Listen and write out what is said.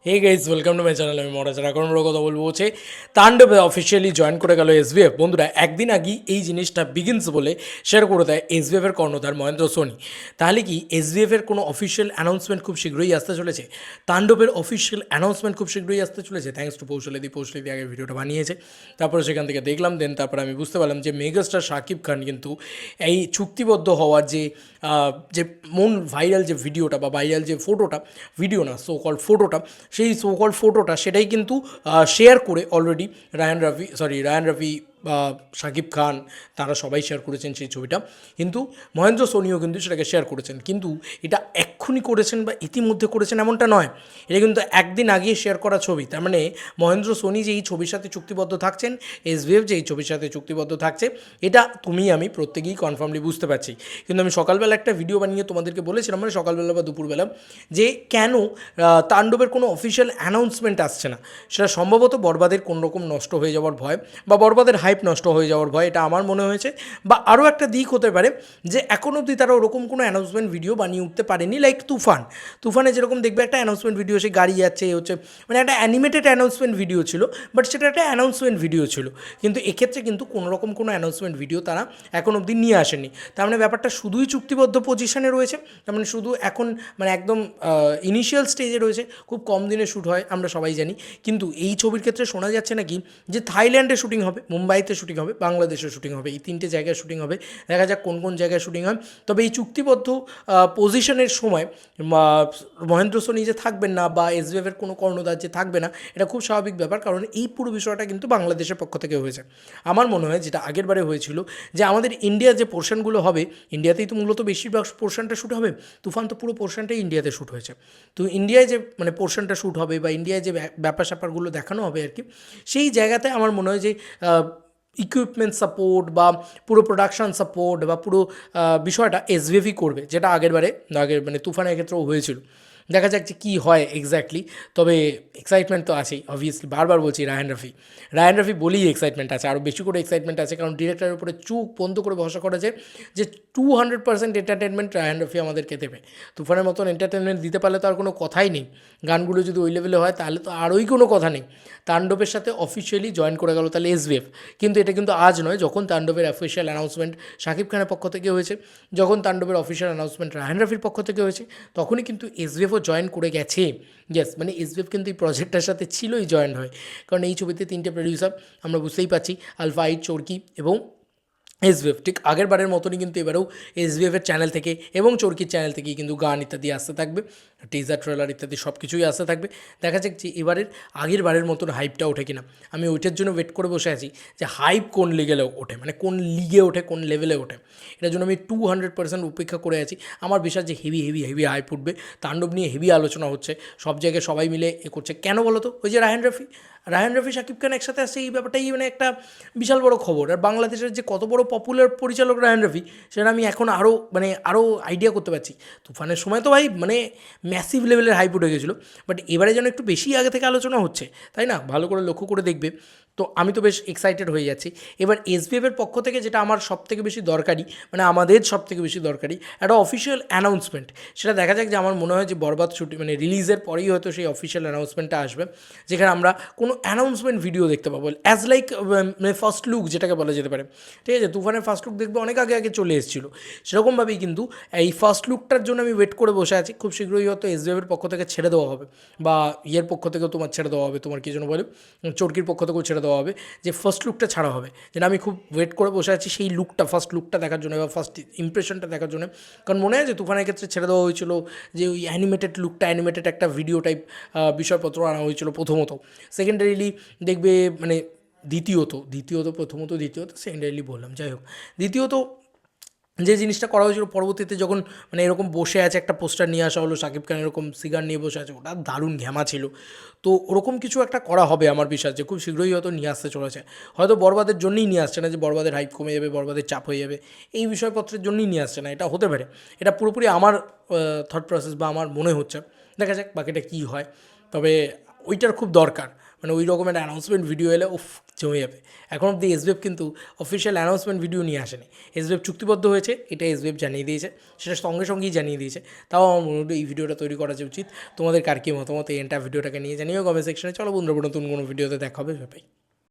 Hey guys welcome to my channel. আমি মরাচার এখন আমরা কথা বলবো হচ্ছে তাণ্ডবে অফিসিয়ালি জয়েন করে গেল এসবিএফ। বন্ধুরা, একদিন আগেই এই জিনিসটা বিগিনস বলে শেয়ার করে দেয় এসবিএফের কর্ণধার মহেন্দ্র সোনি। তাহলে কি এসবিএফের কোনো অফিসিয়াল অ্যানাউন্সমেন্ট খুব শীঘ্রই আসতে চলেছে? তাণ্ডবের অফিসিয়াল অ্যানাউন্সমেন্ট খুব শীঘ্রই আসতে চলেছে। থ্যাঙ্কস টু পৌশালিদি আগে ভিডিওটা বানিয়েছে, তারপরে সেখান থেকে দেখলাম, তারপরে আমি বুঝতে পারলাম যে মেগাস্টার শাকিব খান কিন্তু এই চুক্তিবদ্ধ হওয়ার যে মূল ভাইরাল যে ভিডিওটা বা ভাইরাল যে ফটোটা, ভিডিও না সো কল ফটোটা, সেই সো কল ফটোটা সেটাই কিন্তু শেয়ার করে অলরেডি রায়ান রাফি বা শাকিব খান তারা সবাই শেয়ার করেছেন সেই ছবিটা। কিন্তু মহেন্দ্র সোনিও কিন্তু সেটাকে শেয়ার করেছেন। কিন্তু এটা এক্ষুনি করেছেন বা ইতিমধ্যে করেছেন এমনটা নয়, এটা কিন্তু একদিন আগে শেয়ার করা ছবি। তার মানে মহেন্দ্র সোনি যে এই ছবির সাথে চুক্তিবদ্ধ থাকছেন, এসভিএফ যে এই ছবির সাথে চুক্তিবদ্ধ থাকছে, এটা তুমি আমি প্রত্যেকেই কনফার্মলি বুঝতে পারছি। কিন্তু আমি সকালবেলা একটা ভিডিও বানিয়ে তোমাদেরকে বলেছিলাম, মানে সকালবেলা বা দুপুরবেলা, যে কেন তাণ্ডবের কোনো অফিসিয়াল অ্যানাউন্সমেন্ট আসছে না। সেটা সম্ভবত বরবাদের কোনো রকম নষ্ট হয়ে যাওয়ার ভয় বা বরবাদের হাইপ নষ্ট হয়ে যাওয়ার ভয়, এটা আমার মনে হয়েছে। বা আরও একটা দিক হতে পারে যে এখন অবধি তারা ওরকম কোনো অ্যানাউন্সমেন্ট ভিডিও বানিয়ে উঠতে পারেনি। লাইক তুফানে যেরকম দেখবে একটা অ্যানাউন্সমেন্ট ভিডিও, সে গাড়ি যাচ্ছে হচ্ছে, মানে একটা অ্যানিমেটেড অ্যানাউন্সমেন্ট ভিডিও ছিল, বাট সেটা একটা অ্যানাউন্সমেন্ট ভিডিও ছিল। কিন্তু এক্ষেত্রে কিন্তু কোনো রকম কোনো অ্যানাউন্সমেন্ট ভিডিও তারা এখন অবধি নিয়ে আসেনি। তার মানে ব্যাপারটা শুধুই চুক্তিবদ্ধ পজিশনে রয়েছে। তার মানে শুধু এখন মানে একদম ইনিশিয়াল স্টেজে রয়েছে, খুব কম দিনে শ্যুট হয় আমরা সবাই জানি। কিন্তু এই ছবির ক্ষেত্রে শোনা যাচ্ছে নাকি যে থাইল্যান্ডে শুটিং হবে, মুম্বাইতে শুটিং হবে, বাংলাদেশে শুটিং হবে, এই তিনটে জায়গায় শুটিং হবে। দেখা যাক কোন কোন জায়গায় শুটিং হয়। তবে এই চুক্তিবদ্ধ পজিশনের সময় মহেন্দ্র সোনি যে থাকবেন না বা এসবিএফের কোনো কর্ণধার যে থাকবে না, এটা খুব স্বাভাবিক ব্যাপার, কারণ এই পুরো বিষয়টা কিন্তু বাংলাদেশের পক্ষ থেকে হয়েছে। আমার মনে হয় যেটা আগের বারে হয়েছিল, যে আমাদের ইন্ডিয়ার যে পোর্শনগুলো হবে, ইন্ডিয়াতেই তো মূলত বেশিরভাগ পোর্শনটা শ্যুট হবে। তুফান তো পুরো পোর্শনটাই ইন্ডিয়াতে শ্যুট হয়েছে। তো ইন্ডিয়ায় যে মানে পোর্শনটা শ্যুট হবে বা ইন্ডিয়ায় যে ব্যাপার স্যাপারগুলো দেখানো হবে আর কি, সেই জায়গাতে আমার মনে হয় যে ইকুইপমেন্ট সাপোর্ট বা পুরো প্রোডাকশন সাপোর্ট বা পুরো বিষয়টা এসভিএফই করবে, যেটা আগের মানে তুফানের ক্ষেত্রেও হয়েছিল। দেখা যাক যে কী হয় এক্স্যাক্টলি। তবে এক্সাইটমেন্ট তো আছেই অবভিয়াসলি, বারবার বলছি রায়ান রাফি বলেই এক্সাইটমেন্ট আছে, আরও বেশি করে এক্সাইটমেন্ট আছে, কারণ ডিরেক্টরের উপরে চোখ বন্ধ করে ভরসা করা যায় যে 200% এন্টারটেনমেন্ট রায়ান রাফি আমাদেরকে দেবে। তুফানের মতন এন্টারটেনমেন্ট দিতে পারলে তো আর কোনো কথাই নেই। গানগুলো যদি ওই লেভেলে হয় তাহলে তো আরোই কোনো কথা নেই। তাণ্ডবের সাথে অফিসিয়ালি জয়েন করে গেল তাহলে এসভিএফ। কিন্তু এটা কিন্তু আজ নয়, যখন তাণ্ডবের অফিসিয়াল অ্যানাউন্সমেন্ট শাকিব খানের পক্ষ থেকে হয়েছে, যখন তাণ্ডবের অফিসিয়াল অ্যানাউন্সমেন্ট রায়ান রাফির পক্ষ থেকে হয়েছে, তখনই কিন্তু এসভিএফও জয়েন করে গেছে। ইয়েস, মানে এসভিএফ কিন্তু এই প্রজেক্টটার সাথে ছিলই, জয়েন হয়। কারণ এই ছবিতে তিনটে প্রডিউসার আমরা বুঝতেই পারছি, আলফা আইট, চরকি এবং এসভিএফ। ঠিক আগের বারের মতনই কিন্তু এবারেও এসভিএফের চ্যানেল থেকে এবং চরকির চ্যানেল থেকেই কিন্তু গান ইত্যাদি আসতে থাকবে, টিজার ট্রেলার ইত্যাদি সব কিছুই আসতে থাকবে। দেখা যাক যে এবারের আগের বারের মতন হাইপটা ওঠে কিনা। আমি ওইটার জন্য ওয়েট করে বসে আছি যে হাইপ কোন লেভেলে ওঠে, মানে কোন লিগে ওঠে, কোন লেভেলে ওঠে। এটার জন্য আমি 200% অপেক্ষা করে আছি। আমার বিশ্বাস যে হেভি হেভি হেভি হাইপ উঠবে। তাণ্ডব নিয়ে হেভি আলোচনা হচ্ছে, সব জায়গায় সবাই মিলে এ করছে। কেন বলো তো? ওই যে রায়হান রাফি শাকিব খান একসাথে আসছে, এই ব্যাপারটাই মানে একটা বিশাল বড় খবর। আর বাংলাদেশের যে কত বড় পপুলার পরিচালক রায়হান রাফি, সেটা আমি এখন আরও আইডিয়া করতে পারছি। তুফানের সময় তো ভাই মানে ম্যাসিভ লেভেলের হাইপ উঠে গেছিলো, বাট এবারে যেন একটু বেশি আগে থেকে আলোচনা হচ্ছে, তাই না? ভালো করে লক্ষ্য করে দেখবে। তো আমি তো বেশ এক্সাইটেড হয়ে যাচ্ছি। এবার এসবিএফের পক্ষ থেকে যেটা আমার সবথেকে বেশি দরকারি, মানে আমাদের সবথেকে বেশি দরকারি একটা অফিসিয়াল অ্যানাউন্সমেন্ট, সেটা দেখা যাক। যে আমার মনে হয় যে বরবাদ শুটিং মানে রিলিজের পরেই হয়তো সেই অফিসিয়াল অ্যানাউন্সমেন্টটা আসবে, যেখানে আমরা কোনো অ্যানাউন্সমেন্ট ভিডিও দেখতে পাবো, অ্যাজ লাইক মানে ফার্স্ট লুক যেটাকে বলা যেতে পারে। ঠিক আছে, তুফানের ফার্স্ট লুক দেখবে অনেক আগে আগে চলে এসেছিলো, সেরকমভাবেই কিন্তু এই ফার্স্ট লুকটার জন্য আমি ওয়েট করে বসে আছি। খুব শীঘ্রই হয়তো এসবিএফের পক্ষ থেকে ছেড়ে দেওয়া হবে, বা ইয়ের পক্ষ থেকেও তোমার ছেড়ে দেওয়া হবে, তোমার কী যেন বলে, চরকির পক্ষ থেকেও ছেড়ে দেওয়া হবে, যে ফার্স্ট লুকটা ছাড়া হবে। যেটা আমি খুব ওয়েট করে বসে আছি সেই লুকটা, ফার্স্ট লুকটা দেখার জন্য বা ফার্স্ট ইমপ্রেশনটা দেখার জন্য। কারণ মনে আছে তুফানের ক্ষেত্রে ছেড়ে দেওয়া হয়েছিল যে ওই অ্যানিমেটেড লুকটা, অ্যানিমেটেড একটা ভিডিও টাইপ বিষয়পত্র আনা হয়েছিল প্রথমত। সেকেন্ডারিলি দেখবে মানে দ্বিতীয়ত সেকেন্ডারিলি বললাম, যাই হোক, দ্বিতীয়ত যে জিনিসটা করা হয়েছিল পরবর্তীতে, যখন মানে এরকম বসে আছে একটা পোস্টার নিয়ে আসা হলো, শাকিব খান এরকম সিগার নিয়ে বসে আছে, ওটা দারুণ ঘ্যামা ছিল। তো ওরকম কিছু একটা করা হবে আমার বিশ্বাস, যে খুব শীঘ্রই হয়তো নিয়ে আসতে চলেছে। হয়তো বরবাদের জন্যই নিয়ে আসছে না, যে বরবাদের হাইপ কমে যাবে, বরবাদের চাপ হয়ে যাবে, এই বিষয়পত্রের জন্যই নিয়ে আসছে না, এটা হতে পারে। এটা পুরোপুরি আমার থট প্রসেস বা আমার মনে হচ্ছে। দেখা যাক বাকিটা কী হয়। তবে ওইটার খুব দরকার, মানে ওই রকমের অ্যানাউন্সমেন্ট ভিডিও এলে উফ জমে যাবে। এখন অব্দি এসবিএফ কিন্তু অফিসিয়াল অ্যানাউন্সমেন্ট ভিডিও নিয়ে আসেনি। এসবিএফ চুক্তিবদ্ধ হয়েছে, এটা এসবিএফ জানিয়ে দিয়েছে, সেটা সঙ্গে সঙ্গেই জানিয়ে দিয়েছে। তাও আমার মনে হলো এই ভিডিওটা তৈরি করা যে উচিত। তোমাদের কার কী মতামত এই এন্টার ভিডিওটাকে নিয়ে জানিও কমেন্ট সেকশনে। চলো বন্ধুরা, নতুন কোনো ভিডিওতে দেখা হবে, বাই।